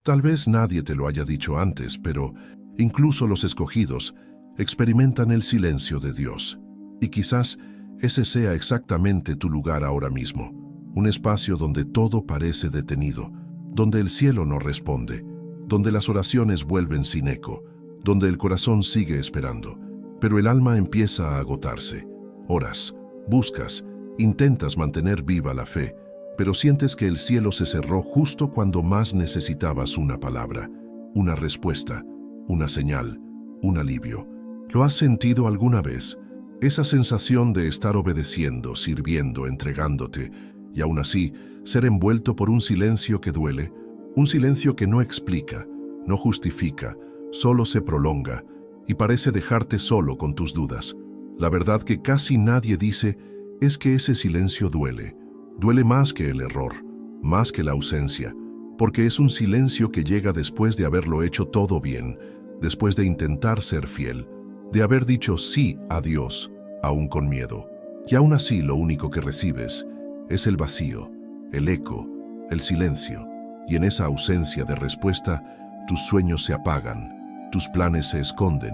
Tal vez nadie te lo haya dicho antes, pero incluso los escogidos experimentan el silencio de Dios. Y quizás ese sea exactamente tu lugar ahora mismo, un espacio donde todo parece detenido, donde el cielo no responde, donde las oraciones vuelven sin eco, donde el corazón sigue esperando, pero el alma empieza a agotarse. Oras, buscas, intentas mantener viva la fe, pero sientes que el cielo se cerró justo cuando más necesitabas una palabra, una respuesta, una señal, un alivio. ¿Lo has sentido alguna vez? Esa sensación de estar obedeciendo, sirviendo, entregándote, y aún así ser envuelto por un silencio que duele, un silencio que no explica, no justifica, solo se prolonga y parece dejarte solo con tus dudas. La verdad que casi nadie dice es que ese silencio duele. Duele más que el error, más que la ausencia, porque es un silencio que llega después de haberlo hecho todo bien, después de intentar ser fiel, de haber dicho sí a Dios, aún con miedo. Y aún así lo único que recibes es el vacío, el eco, el silencio. Y en esa ausencia de respuesta, tus sueños se apagan, tus planes se esconden,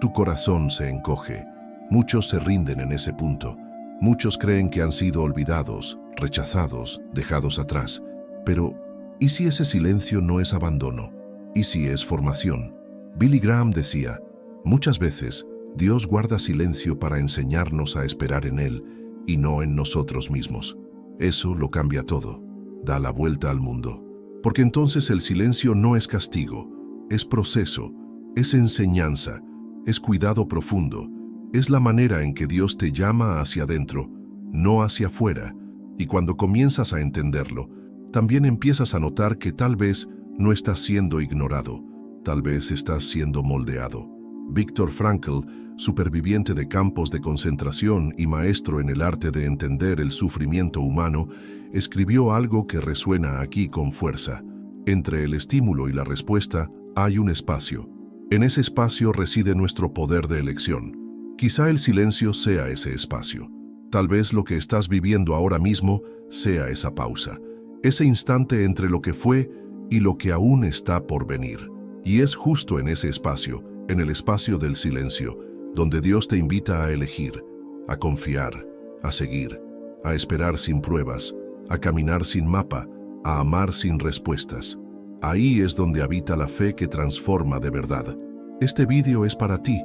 tu corazón se encoge. Muchos se rinden en ese punto. Muchos creen que han sido olvidados, rechazados, dejados atrás. Pero, ¿y si ese silencio no es abandono? ¿Y si es formación? Billy Graham decía, muchas veces Dios guarda silencio para enseñarnos a esperar en Él y no en nosotros mismos. Eso lo cambia todo, da la vuelta al mundo. Porque entonces el silencio no es castigo, es proceso, es enseñanza, es cuidado profundo. Es la manera en que Dios te llama hacia adentro, no hacia afuera, y cuando comienzas a entenderlo, también empiezas a notar que tal vez no estás siendo ignorado, tal vez estás siendo moldeado. Viktor Frankl, superviviente de campos de concentración y maestro en el arte de entender el sufrimiento humano, escribió algo que resuena aquí con fuerza. Entre el estímulo y la respuesta hay un espacio. En ese espacio reside nuestro poder de elección. Quizá el silencio sea ese espacio. Tal vez lo que estás viviendo ahora mismo sea esa pausa, ese instante entre lo que fue y lo que aún está por venir. Y es justo en ese espacio, en el espacio del silencio, donde Dios te invita a elegir, a confiar, a seguir, a esperar sin pruebas, a caminar sin mapa, a amar sin respuestas. Ahí es donde habita la fe que transforma de verdad. Este vídeo es para ti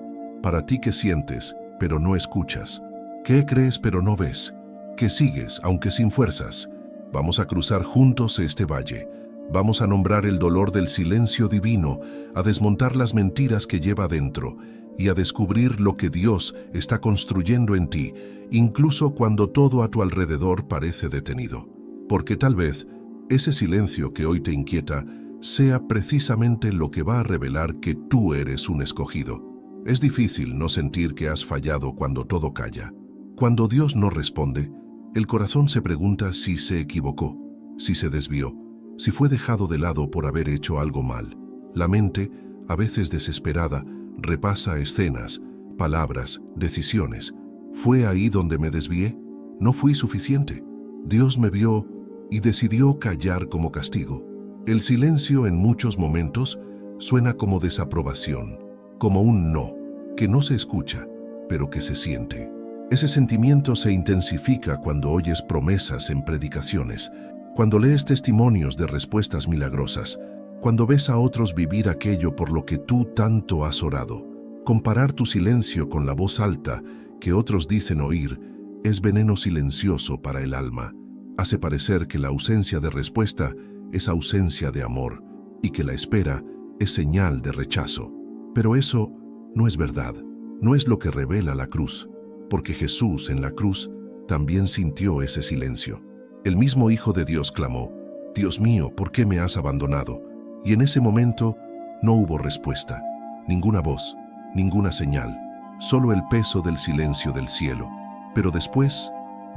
que sientes, pero no escuchas, que crees pero no ves, que sigues aunque sin fuerzas. Vamos a cruzar juntos este valle. Vamos a nombrar el dolor del silencio divino, a desmontar las mentiras que lleva dentro y a descubrir lo que Dios está construyendo en ti, incluso cuando todo a tu alrededor parece detenido. Porque tal vez ese silencio que hoy te inquieta sea precisamente lo que va a revelar que tú eres un escogido. Es difícil no sentir que has fallado cuando todo calla. Cuando Dios no responde, el corazón se pregunta si se equivocó, si se desvió, si fue dejado de lado por haber hecho algo mal. La mente, a veces desesperada, repasa escenas, palabras, decisiones. ¿Fue ahí donde me desvié? ¿No fui suficiente? Dios me vio y decidió callar como castigo. El silencio en muchos momentos suena como desaprobación, como un no, que no se escucha, pero que se siente. Ese sentimiento se intensifica cuando oyes promesas en predicaciones, cuando lees testimonios de respuestas milagrosas, cuando ves a otros vivir aquello por lo que tú tanto has orado. Comparar tu silencio con la voz alta que otros dicen oír es veneno silencioso para el alma. Hace parecer que la ausencia de respuesta es ausencia de amor y que la espera es señal de rechazo. Pero eso no es verdad, no es lo que revela la cruz, porque Jesús en la cruz también sintió ese silencio. El mismo Hijo de Dios clamó, «Dios mío, ¿por qué me has abandonado?». Y en ese momento no hubo respuesta, ninguna voz, ninguna señal, solo el peso del silencio del cielo. Pero después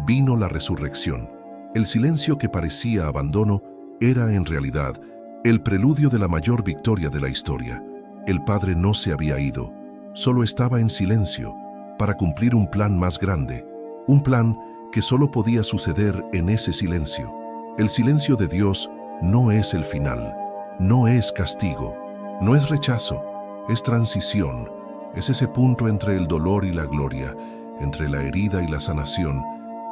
vino la resurrección. El silencio que parecía abandono era en realidad el preludio de la mayor victoria de la historia. El Padre no se había ido, solo estaba en silencio para cumplir un plan más grande, un plan que solo podía suceder en ese silencio. El silencio de Dios no es el final, no es castigo, no es rechazo, es transición, es ese punto entre el dolor y la gloria, entre la herida y la sanación,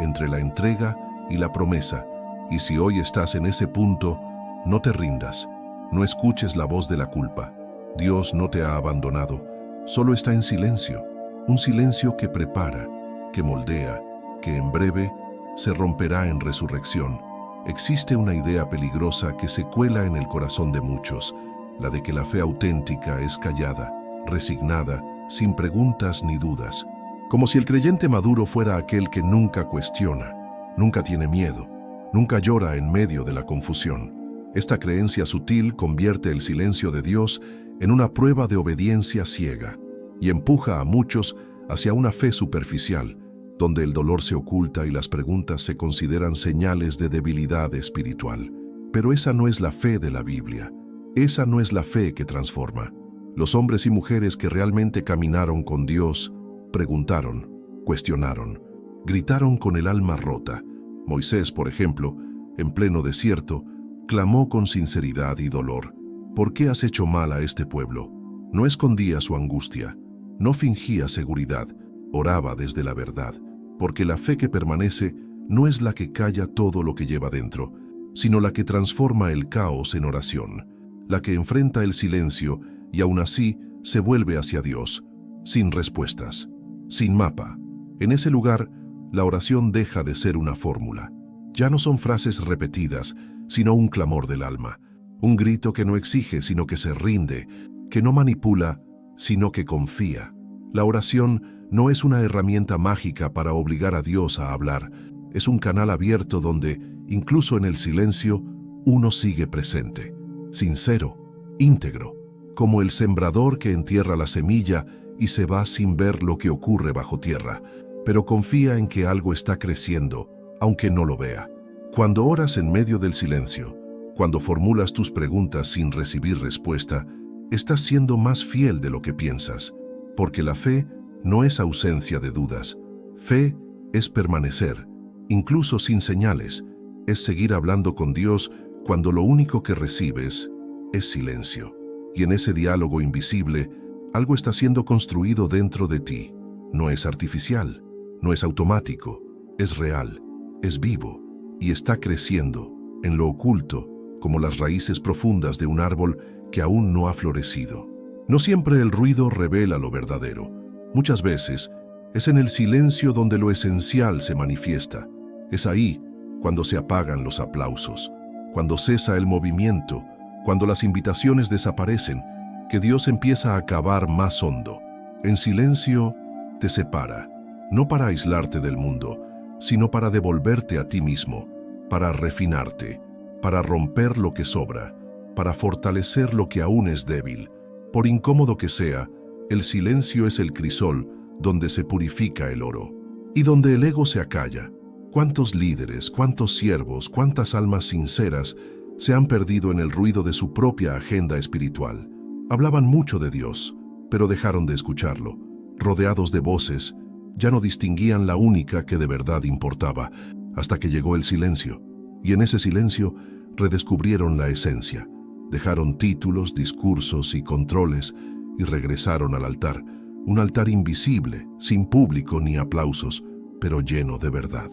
entre la entrega y la promesa. Y si hoy estás en ese punto, no te rindas, no escuches la voz de la culpa. Dios no te ha abandonado, solo está en silencio, un silencio que prepara, que moldea, que en breve se romperá en resurrección. Existe una idea peligrosa que se cuela en el corazón de muchos, la de que la fe auténtica es callada, resignada, sin preguntas ni dudas, como si el creyente maduro fuera aquel que nunca cuestiona, nunca tiene miedo, nunca llora en medio de la confusión. Esta creencia sutil convierte el silencio de Dios en una prueba de obediencia ciega y empuja a muchos hacia una fe superficial, donde el dolor se oculta y las preguntas se consideran señales de debilidad espiritual. Pero esa no es la fe de la Biblia. Esa no es la fe que transforma. Los hombres y mujeres que realmente caminaron con Dios preguntaron, cuestionaron, gritaron con el alma rota. Moisés, por ejemplo, en pleno desierto, clamó con sinceridad y dolor: ¿por qué has hecho mal a este pueblo? No escondía su angustia, no fingía seguridad, oraba desde la verdad, porque la fe que permanece no es la que calla todo lo que lleva dentro, sino la que transforma el caos en oración, la que enfrenta el silencio y aún así se vuelve hacia Dios, sin respuestas, sin mapa. En ese lugar, la oración deja de ser una fórmula. Ya no son frases repetidas, sino un clamor del alma, un grito que no exige, sino que se rinde, que no manipula, sino que confía. La oración no es una herramienta mágica para obligar a Dios a hablar, es un canal abierto donde, incluso en el silencio, uno sigue presente, sincero, íntegro, como el sembrador que entierra la semilla y se va sin ver lo que ocurre bajo tierra, pero confía en que algo está creciendo, aunque no lo vea. Cuando oras en medio del silencio, cuando formulas tus preguntas sin recibir respuesta, estás siendo más fiel de lo que piensas, porque la fe no es ausencia de dudas. Fe es permanecer, incluso sin señales, es seguir hablando con Dios cuando lo único que recibes es silencio. Y en ese diálogo invisible, algo está siendo construido dentro de ti. No es artificial, no es automático, es real, es vivo y está creciendo en lo oculto, como las raíces profundas de un árbol que aún no ha florecido. No siempre el ruido revela lo verdadero. Muchas veces es en el silencio donde lo esencial se manifiesta. Es ahí cuando se apagan los aplausos, cuando cesa el movimiento, cuando las invitaciones desaparecen, que Dios empieza a cavar más hondo. En silencio te separa, no para aislarte del mundo, sino para devolverte a ti mismo, para refinarte, para romper lo que sobra, para fortalecer lo que aún es débil. Por incómodo que sea, el silencio es el crisol donde se purifica el oro y donde el ego se acalla. ¿Cuántos líderes, cuántos siervos, cuántas almas sinceras se han perdido en el ruido de su propia agenda espiritual? Hablaban mucho de Dios, pero dejaron de escucharlo. Rodeados de voces, ya no distinguían la única que de verdad importaba, hasta que llegó el silencio. Y en ese silencio redescubrieron la esencia. Dejaron títulos, discursos y controles y regresaron al altar. Un altar invisible, sin público ni aplausos, pero lleno de verdad.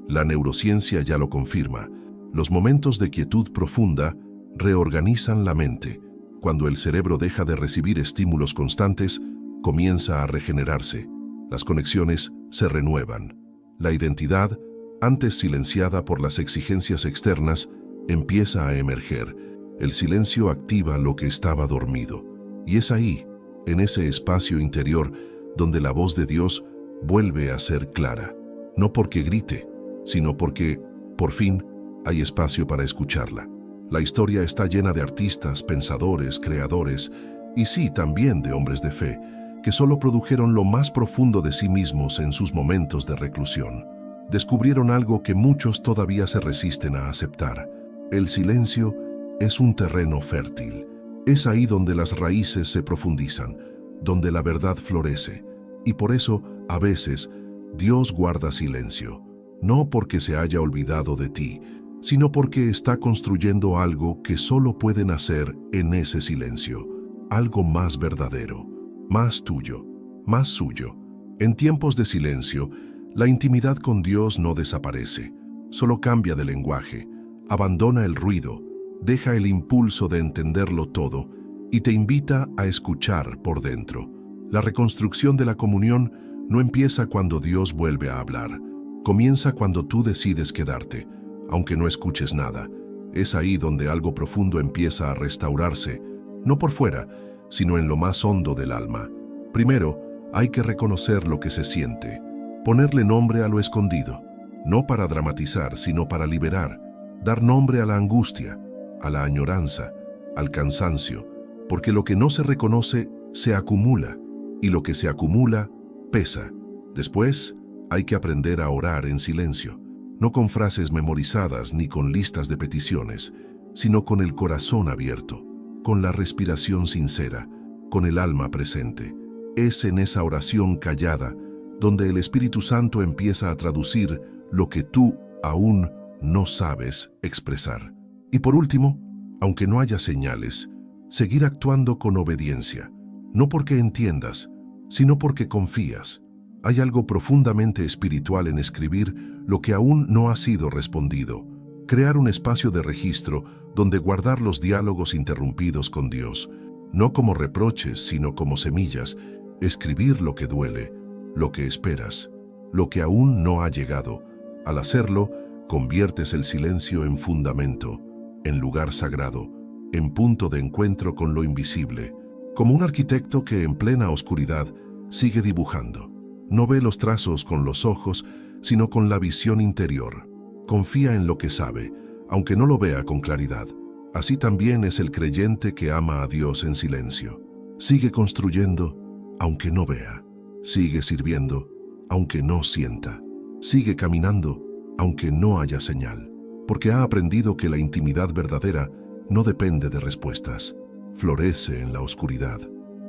La neurociencia ya lo confirma. Los momentos de quietud profunda reorganizan la mente. Cuando el cerebro deja de recibir estímulos constantes, comienza a regenerarse. Las conexiones se renuevan. La identidad, antes silenciada por las exigencias externas, empieza a emerger. El silencio activa lo que estaba dormido. Y es ahí, en ese espacio interior, donde la voz de Dios vuelve a ser clara. No porque grite, sino porque, por fin, hay espacio para escucharla. La historia está llena de artistas, pensadores, creadores, y sí, también de hombres de fe, que solo produjeron lo más profundo de sí mismos en sus momentos de reclusión. Descubrieron algo que muchos todavía se resisten a aceptar. El silencio es un terreno fértil. Es ahí donde las raíces se profundizan, donde la verdad florece. Y por eso, a veces, Dios guarda silencio. No porque se haya olvidado de ti, sino porque está construyendo algo que solo puede nacer en ese silencio, algo más verdadero, más tuyo, más suyo. En tiempos de silencio, la intimidad con Dios no desaparece, solo cambia de lenguaje, abandona el ruido, deja el impulso de entenderlo todo y te invita a escuchar por dentro. La reconstrucción de la comunión no empieza cuando Dios vuelve a hablar, comienza cuando tú decides quedarte, aunque no escuches nada. Es ahí donde algo profundo empieza a restaurarse, no por fuera, sino en lo más hondo del alma. Primero, hay que reconocer lo que se siente, ponerle nombre a lo escondido, no para dramatizar, sino para liberar, dar nombre a la angustia, a la añoranza, al cansancio, porque lo que no se reconoce se acumula, y lo que se acumula pesa. Después, hay que aprender a orar en silencio, no con frases memorizadas ni con listas de peticiones, sino con el corazón abierto, con la respiración sincera, con el alma presente. Es en esa oración callada donde el Espíritu Santo empieza a traducir lo que tú aún no sabes expresar. Y por último, aunque no haya señales, seguir actuando con obediencia, no porque entiendas, sino porque confías. Hay algo profundamente espiritual en escribir lo que aún no ha sido respondido, crear un espacio de registro donde guardar los diálogos interrumpidos con Dios, no como reproches, sino como semillas, escribir lo que duele, lo que esperas, lo que aún no ha llegado. Al hacerlo, conviertes el silencio en fundamento, en lugar sagrado, en punto de encuentro con lo invisible, como un arquitecto que en plena oscuridad sigue dibujando. No ve los trazos con los ojos, sino con la visión interior. Confía en lo que sabe, aunque no lo vea con claridad. Así también es el creyente que ama a Dios en silencio. Sigue construyendo, aunque no vea. Sigue sirviendo, aunque no sienta. Sigue caminando, aunque no haya señal. Porque ha aprendido que la intimidad verdadera no depende de respuestas. Florece en la oscuridad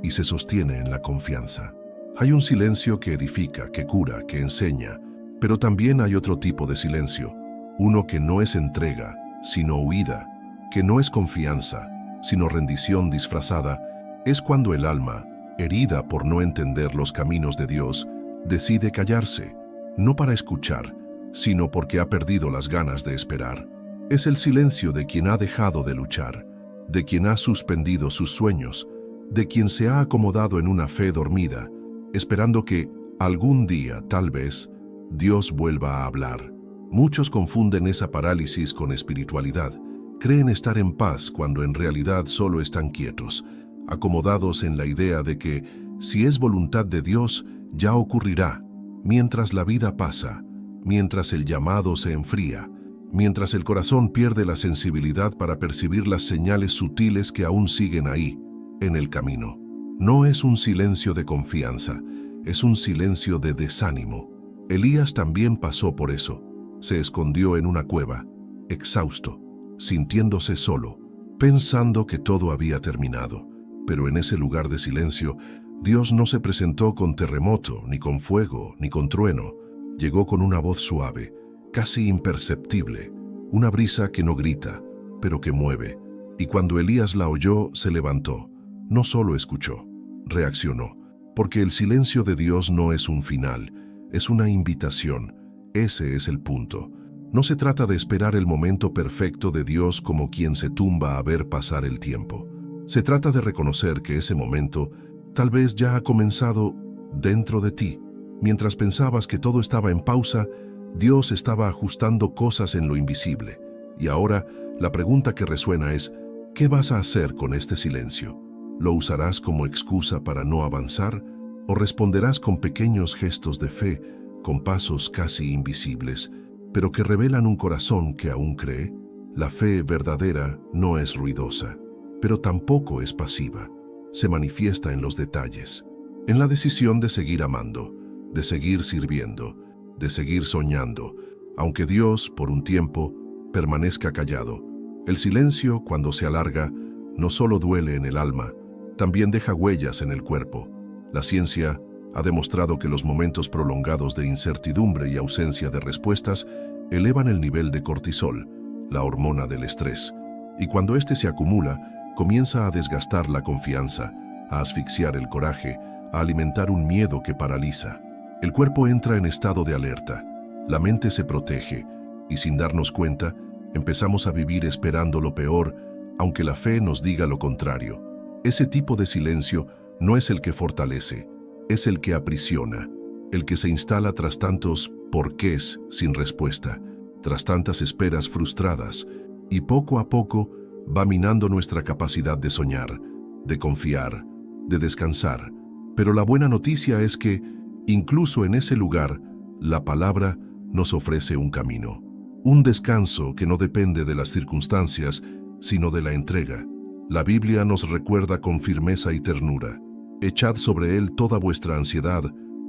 y se sostiene en la confianza. Hay un silencio que edifica, que cura, que enseña, pero también hay otro tipo de silencio, uno que no es entrega, sino huida, que no es confianza, sino rendición disfrazada. Es cuando el alma, herida por no entender los caminos de Dios, decide callarse, no para escuchar, sino porque ha perdido las ganas de esperar. Es el silencio de quien ha dejado de luchar, de quien ha suspendido sus sueños, de quien se ha acomodado en una fe dormida, esperando que, algún día, tal vez, Dios vuelva a hablar. Muchos confunden esa parálisis con espiritualidad. Creen estar en paz cuando en realidad solo están quietos, acomodados en la idea de que, si es voluntad de Dios, ya ocurrirá, mientras la vida pasa, mientras el llamado se enfría, mientras el corazón pierde la sensibilidad para percibir las señales sutiles que aún siguen ahí, en el camino. No es un silencio de confianza, es un silencio de desánimo. Elías también pasó por eso. Se escondió en una cueva, exhausto, sintiéndose solo, pensando que todo había terminado. Pero en ese lugar de silencio, Dios no se presentó con terremoto, ni con fuego, ni con trueno. Llegó con una voz suave, casi imperceptible, una brisa que no grita, pero que mueve. Y cuando Elías la oyó, se levantó. No solo escuchó, reaccionó, porque el silencio de Dios no es un final, es una invitación. Ese es el punto. No se trata de esperar el momento perfecto de Dios como quien se tumba a ver pasar el tiempo. Se trata de reconocer que ese momento tal vez ya ha comenzado dentro de ti. Mientras pensabas que todo estaba en pausa, Dios estaba ajustando cosas en lo invisible. Y ahora, la pregunta que resuena es, ¿qué vas a hacer con este silencio? ¿Lo usarás como excusa para no avanzar? ¿O responderás con pequeños gestos de fe, con pasos casi invisibles, pero que revelan un corazón que aún cree? La fe verdadera no es ruidosa, pero tampoco es pasiva. Se manifiesta en los detalles, en la decisión de seguir amando, de seguir sirviendo, de seguir soñando, aunque Dios, por un tiempo, permanezca callado. El silencio, cuando se alarga, no solo duele en el alma, también deja huellas en el cuerpo. La ciencia ha demostrado que los momentos prolongados de incertidumbre y ausencia de respuestas elevan el nivel de cortisol, la hormona del estrés. Y cuando éste se acumula, comienza a desgastar la confianza, a asfixiar el coraje, a alimentar un miedo que paraliza. El cuerpo entra en estado de alerta, la mente se protege, y sin darnos cuenta, empezamos a vivir esperando lo peor, aunque la fe nos diga lo contrario. Ese tipo de silencio no es el que fortalece, es el que aprisiona, el que se instala tras tantos porqués sin respuesta, tras tantas esperas frustradas, y poco a poco va minando nuestra capacidad de soñar, de confiar, de descansar. Pero la buena noticia es que, incluso en ese lugar, la palabra nos ofrece un camino, un descanso que no depende de las circunstancias, sino de la entrega. La Biblia nos recuerda con firmeza y ternura: echad sobre Él toda vuestra ansiedad,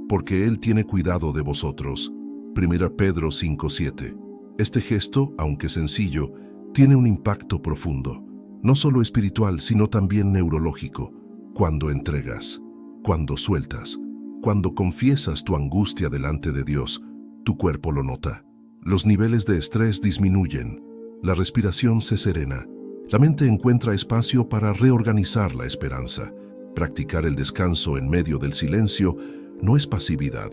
porque Él tiene cuidado de vosotros. 1 Pedro 5:7. Este gesto, aunque sencillo, tiene un impacto profundo, no solo espiritual, sino también neurológico. Cuando entregas, cuando sueltas, cuando confiesas tu angustia delante de Dios, tu cuerpo lo nota. Los niveles de estrés disminuyen, la respiración se serena, la mente encuentra espacio para reorganizar la esperanza. Practicar el descanso en medio del silencio no es pasividad,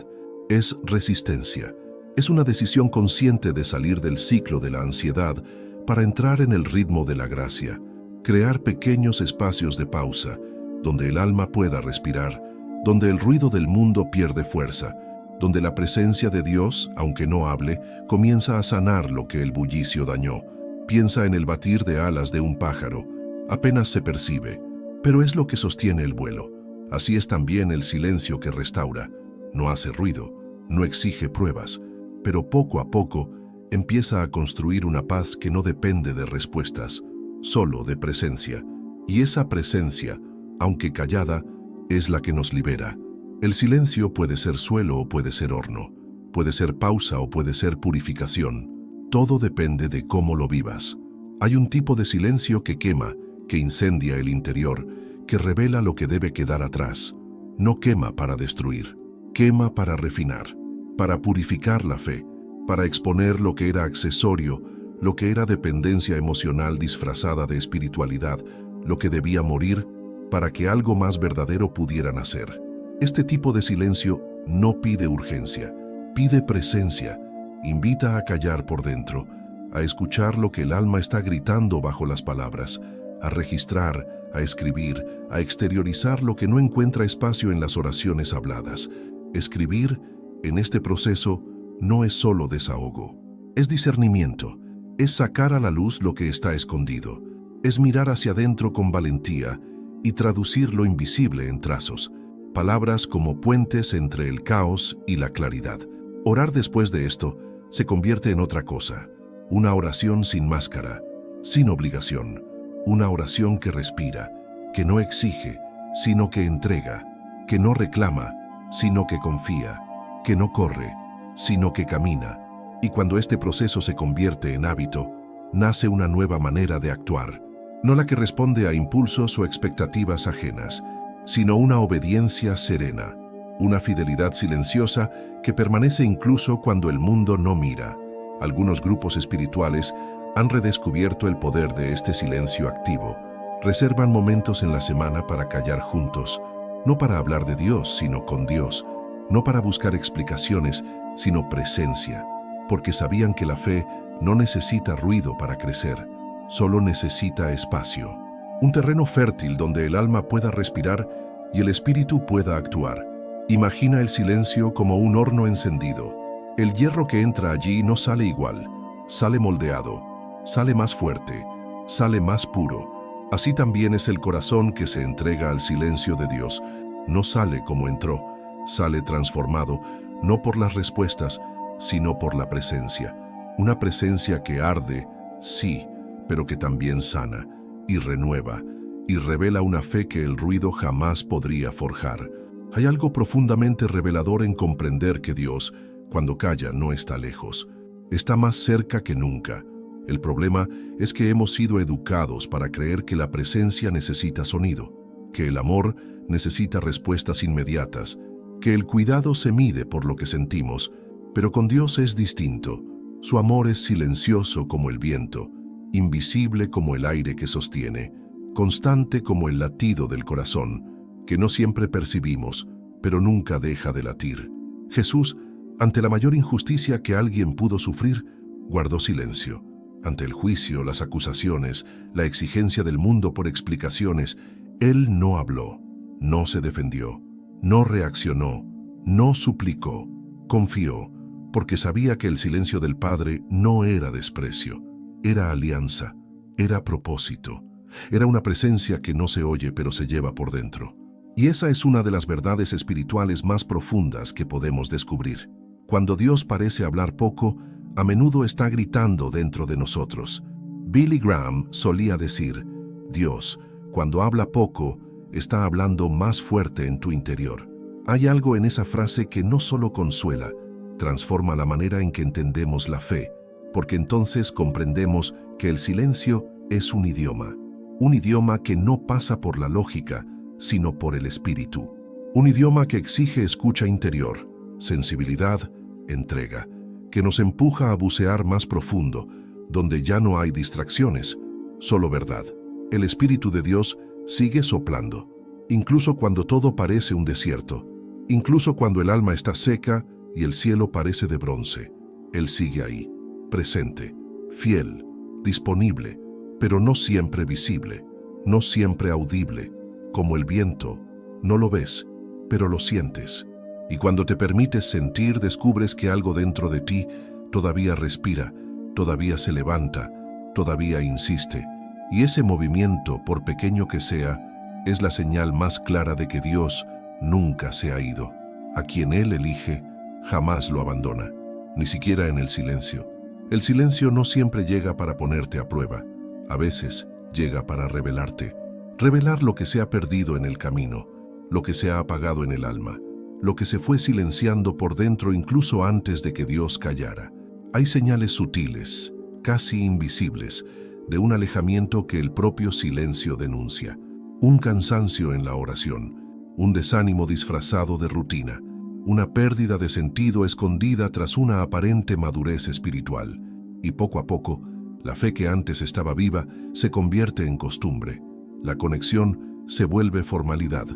es resistencia. Es una decisión consciente de salir del ciclo de la ansiedad para entrar en el ritmo de la gracia, crear pequeños espacios de pausa, donde el alma pueda respirar, donde el ruido del mundo pierde fuerza, donde la presencia de Dios, aunque no hable, comienza a sanar lo que el bullicio dañó. Piensa en el batir de alas de un pájaro. Apenas se percibe, pero es lo que sostiene el vuelo. Así es también el silencio que restaura. No hace ruido, no exige pruebas, pero poco a poco empieza a construir una paz que no depende de respuestas, solo de presencia. Y esa presencia, aunque callada, es la que nos libera. El silencio puede ser suelo o puede ser horno, puede ser pausa o puede ser purificación. Todo depende de cómo lo vivas. Hay un tipo de silencio que quema, que incendia el interior, que revela lo que debe quedar atrás. No quema para destruir, quema para refinar, para purificar la fe, para exponer lo que era accesorio, lo que era dependencia emocional disfrazada de espiritualidad, lo que debía morir para que algo más verdadero pudiera nacer. Este tipo de silencio no pide urgencia, pide presencia, invita a callar por dentro, a escuchar lo que el alma está gritando bajo las palabras, a registrar, a escribir, a exteriorizar lo que no encuentra espacio en las oraciones habladas. Escribir, en este proceso, no es solo desahogo, es discernimiento, es sacar a la luz lo que está escondido, es mirar hacia adentro con valentía y traducir lo invisible en trazos, palabras como puentes entre el caos y la claridad. Orar después de esto se convierte en otra cosa, una oración sin máscara, sin obligación, una oración que respira, que no exige, sino que entrega, que no reclama, sino que confía, que no corre, sino que camina. Y cuando este proceso se convierte en hábito, nace una nueva manera de actuar, no la que responde a impulsos o expectativas ajenas, sino una obediencia serena, una fidelidad silenciosa que permanece incluso cuando el mundo no mira. Algunos grupos espirituales han redescubierto el poder de este silencio activo. Reservan momentos en la semana para callar juntos, no para hablar de Dios, sino con Dios, no para buscar explicaciones, sino presencia, porque sabían que la fe no necesita ruido para crecer, solo necesita espacio. Un terreno fértil donde el alma pueda respirar y el espíritu pueda actuar. Imagina el silencio como un horno encendido. El hierro que entra allí no sale igual, sale moldeado, sale más fuerte, sale más puro. Así también es el corazón que se entrega al silencio de Dios. No sale como entró, sale transformado, no por las respuestas, sino por la presencia. Una presencia que arde, sí, pero que también sana y renueva, y revela una fe que el ruido jamás podría forjar. Hay algo profundamente revelador en comprender que Dios, cuando calla, no está lejos, está más cerca que nunca. El problema es que hemos sido educados para creer que la presencia necesita sonido, que el amor necesita respuestas inmediatas, que el cuidado se mide por lo que sentimos, pero con Dios es distinto. Su amor es silencioso como el viento, invisible como el aire que sostiene, constante como el latido del corazón, que no siempre percibimos, pero nunca deja de latir. Jesús, ante la mayor injusticia que alguien pudo sufrir, guardó silencio. Ante el juicio, las acusaciones, la exigencia del mundo por explicaciones, Él no habló, no se defendió, no reaccionó, no suplicó, confió, porque sabía que el silencio del Padre no era desprecio, era alianza, era propósito, era una presencia que no se oye pero se lleva por dentro. Y esa es una de las verdades espirituales más profundas que podemos descubrir. Cuando Dios parece hablar poco, a menudo está gritando dentro de nosotros. Billy Graham solía decir, Dios, cuando habla poco, está hablando más fuerte en tu interior. Hay algo en esa frase que no solo consuela, transforma la manera en que entendemos la fe, porque entonces comprendemos que el silencio es un idioma que no pasa por la lógica, sino por el espíritu. Un idioma que exige escucha interior, sensibilidad, entrega, que nos empuja a bucear más profundo, donde ya no hay distracciones, solo verdad. El Espíritu de Dios sigue soplando, incluso cuando todo parece un desierto, incluso cuando el alma está seca y el cielo parece de bronce. Él sigue ahí, presente, fiel, disponible, pero no siempre visible, no siempre audible. Como el viento, no lo ves, pero lo sientes. Y cuando te permites sentir, descubres que algo dentro de ti todavía respira, todavía se levanta, todavía insiste. Y ese movimiento, por pequeño que sea, es la señal más clara de que Dios nunca se ha ido. A quien Él elige, jamás lo abandona, ni siquiera en el silencio. El silencio no siempre llega para ponerte a prueba, a veces llega para revelarte. Revelar lo que se ha perdido en el camino, lo que se ha apagado en el alma, lo que se fue silenciando por dentro incluso antes de que Dios callara. Hay señales sutiles, casi invisibles, de un alejamiento que el propio silencio denuncia. Un cansancio en la oración, un desánimo disfrazado de rutina, una pérdida de sentido escondida tras una aparente madurez espiritual. Y poco a poco, la fe que antes estaba viva se convierte en costumbre. La conexión se vuelve formalidad.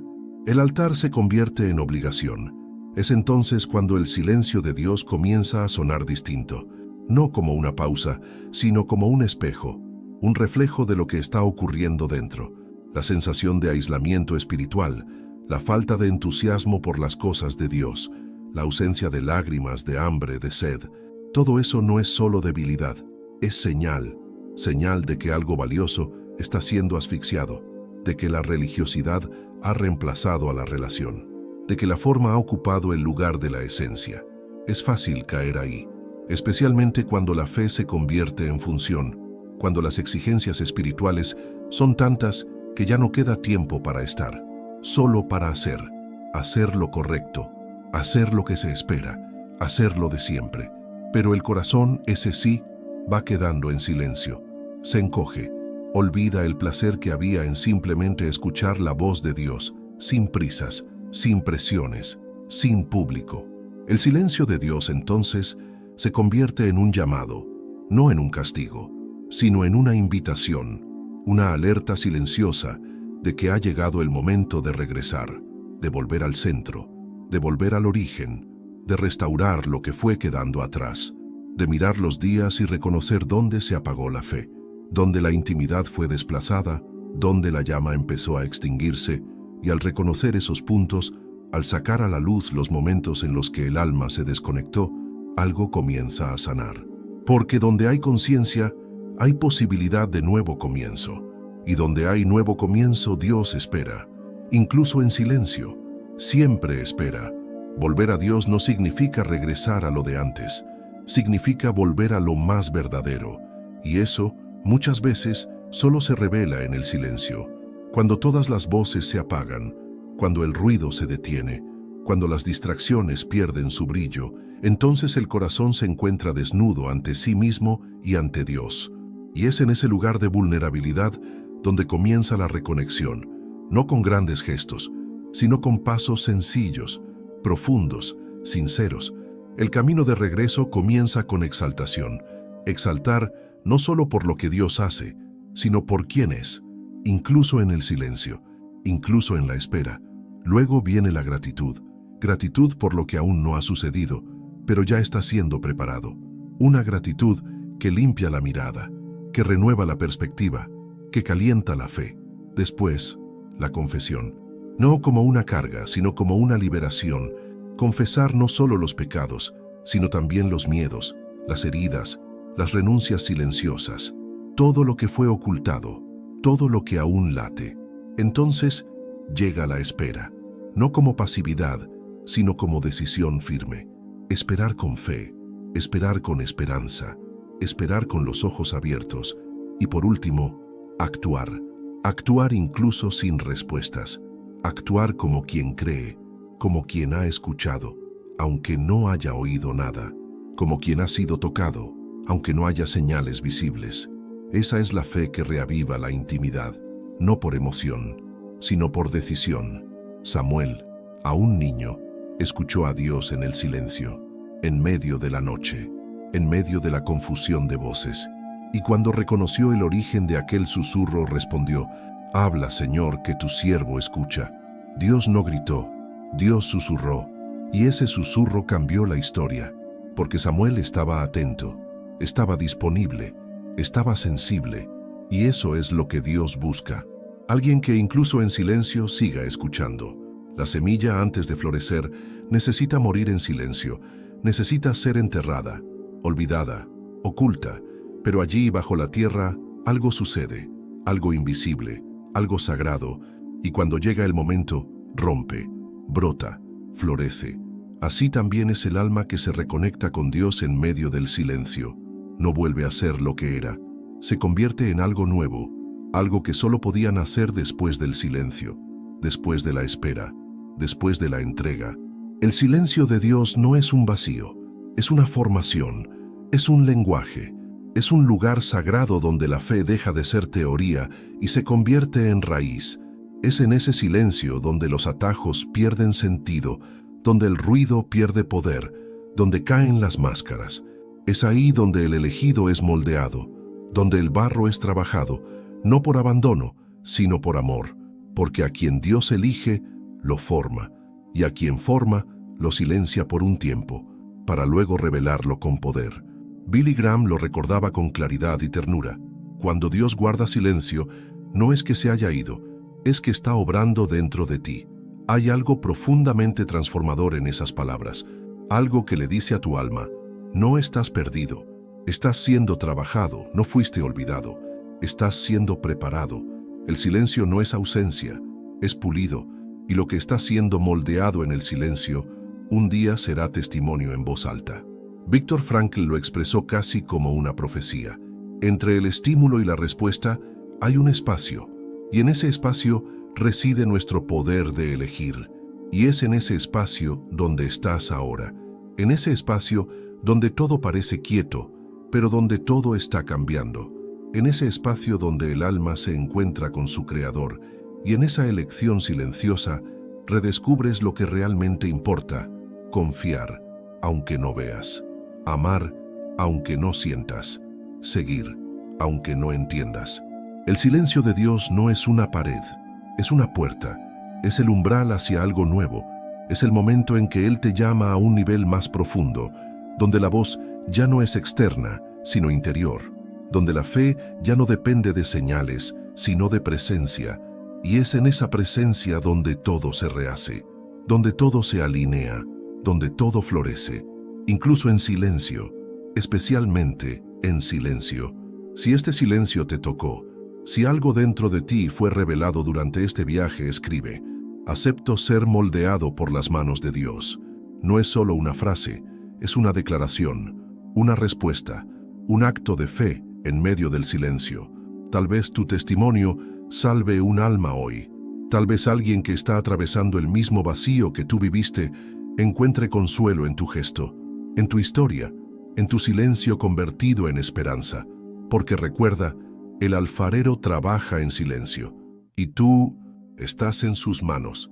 El altar se convierte en obligación. Es entonces cuando el silencio de Dios comienza a sonar distinto, no como una pausa, sino como un espejo, un reflejo de lo que está ocurriendo dentro. La sensación de aislamiento espiritual, la falta de entusiasmo por las cosas de Dios, la ausencia de lágrimas, de hambre, de sed. Todo eso no es solo debilidad, es señal de que algo valioso está siendo asfixiado, de que la religiosidad ha reemplazado a la relación, de que la forma ha ocupado el lugar de la esencia. Es fácil caer ahí, especialmente cuando la fe se convierte en función, cuando las exigencias espirituales son tantas que ya no queda tiempo para estar, solo para hacer lo correcto, hacer lo que se espera, hacer lo de siempre. Pero el corazón, ese sí, va quedando en silencio, se encoge, olvida el placer que había en simplemente escuchar la voz de Dios, sin prisas, sin presiones, sin público. El silencio de Dios entonces se convierte en un llamado, no en un castigo, sino en una invitación, una alerta silenciosa de que ha llegado el momento de regresar, de volver al centro, de volver al origen, de restaurar lo que fue quedando atrás, de mirar los días y reconocer dónde se apagó la fe, donde la intimidad fue desplazada, donde la llama empezó a extinguirse, y al reconocer esos puntos, al sacar a la luz los momentos en los que el alma se desconectó, algo comienza a sanar. Porque donde hay conciencia, hay posibilidad de nuevo comienzo. Y donde hay nuevo comienzo, Dios espera, incluso en silencio, siempre espera. Volver a Dios no significa regresar a lo de antes, significa volver a lo más verdadero, y eso, muchas veces, solo se revela en el silencio, cuando todas las voces se apagan, cuando el ruido se detiene, cuando las distracciones pierden su brillo, entonces el corazón se encuentra desnudo ante sí mismo y ante Dios. Y es en ese lugar de vulnerabilidad donde comienza la reconexión, no con grandes gestos, sino con pasos sencillos, profundos, sinceros. El camino de regreso comienza con exaltación. Exaltar no solo por lo que Dios hace, sino por quién es, incluso en el silencio, incluso en la espera. Luego viene la gratitud, gratitud por lo que aún no ha sucedido, pero ya está siendo preparado. Una gratitud que limpia la mirada, que renueva la perspectiva, que calienta la fe. Después, la confesión. No como una carga, sino como una liberación. Confesar no solo los pecados, sino también los miedos, las heridas, las renuncias silenciosas, todo lo que fue ocultado, todo lo que aún late. Entonces llega la espera, no como pasividad, sino como decisión firme. Esperar con fe, esperar con esperanza, esperar con los ojos abiertos y, por último, actuar. Actuar incluso sin respuestas. Actuar como quien cree, como quien ha escuchado, aunque no haya oído nada, como quien ha sido tocado, aunque no haya señales visibles. Esa es la fe que reaviva la intimidad, no por emoción, sino por decisión. Samuel, aún niño, escuchó a Dios en el silencio, en medio de la noche, en medio de la confusión de voces, y cuando reconoció el origen de aquel susurro respondió: «Habla, Señor, que tu siervo escucha». Dios no gritó, Dios susurró, y ese susurro cambió la historia, porque Samuel estaba atento, estaba disponible, estaba sensible, y eso es lo que Dios busca. Alguien que incluso en silencio siga escuchando. La semilla, antes de florecer, necesita morir en silencio, necesita ser enterrada, olvidada, oculta, pero allí bajo la tierra algo sucede, algo invisible, algo sagrado, y cuando llega el momento, rompe, brota, florece. Así también es el alma que se reconecta con Dios en medio del silencio. No vuelve a ser lo que era, se convierte en algo nuevo, algo que solo podía nacer después del silencio, después de la espera, después de la entrega. El silencio de Dios no es un vacío, es una formación, es un lenguaje, es un lugar sagrado donde la fe deja de ser teoría y se convierte en raíz. Es en ese silencio donde los atajos pierden sentido, donde el ruido pierde poder, donde caen las máscaras. Es ahí donde el elegido es moldeado, donde el barro es trabajado, no por abandono, sino por amor, porque a quien Dios elige, lo forma, y a quien forma, lo silencia por un tiempo, para luego revelarlo con poder. Billy Graham lo recordaba con claridad y ternura. Cuando Dios guarda silencio, no es que se haya ido, es que está obrando dentro de ti. Hay algo profundamente transformador en esas palabras, algo que le dice a tu alma: no estás perdido, estás siendo trabajado, no fuiste olvidado, estás siendo preparado. El silencio no es ausencia, es pulido, y lo que está siendo moldeado en el silencio, un día será testimonio en voz alta. Viktor Frankl lo expresó casi como una profecía. Entre el estímulo y la respuesta hay un espacio, y en ese espacio reside nuestro poder de elegir. Y es en ese espacio donde estás ahora, en ese espacio donde todo parece quieto, pero donde todo está cambiando, en ese espacio donde el alma se encuentra con su Creador, y en esa elección silenciosa redescubres lo que realmente importa: confiar, aunque no veas, amar, aunque no sientas, seguir, aunque no entiendas. El silencio de Dios no es una pared, es una puerta, es el umbral hacia algo nuevo, es el momento en que Él te llama a un nivel más profundo, donde la voz ya no es externa, sino interior, donde la fe ya no depende de señales, sino de presencia, y es en esa presencia donde todo se rehace, donde todo se alinea, donde todo florece, incluso en silencio, especialmente en silencio. Si este silencio te tocó, si algo dentro de ti fue revelado durante este viaje, escribe: acepto ser moldeado por las manos de Dios. No es solo una frase, es una declaración, una respuesta, un acto de fe en medio del silencio. Tal vez tu testimonio salve un alma hoy. Tal vez alguien que está atravesando el mismo vacío que tú viviste encuentre consuelo en tu gesto, en tu historia, en tu silencio convertido en esperanza. Porque recuerda, el alfarero trabaja en silencio, y tú estás en sus manos.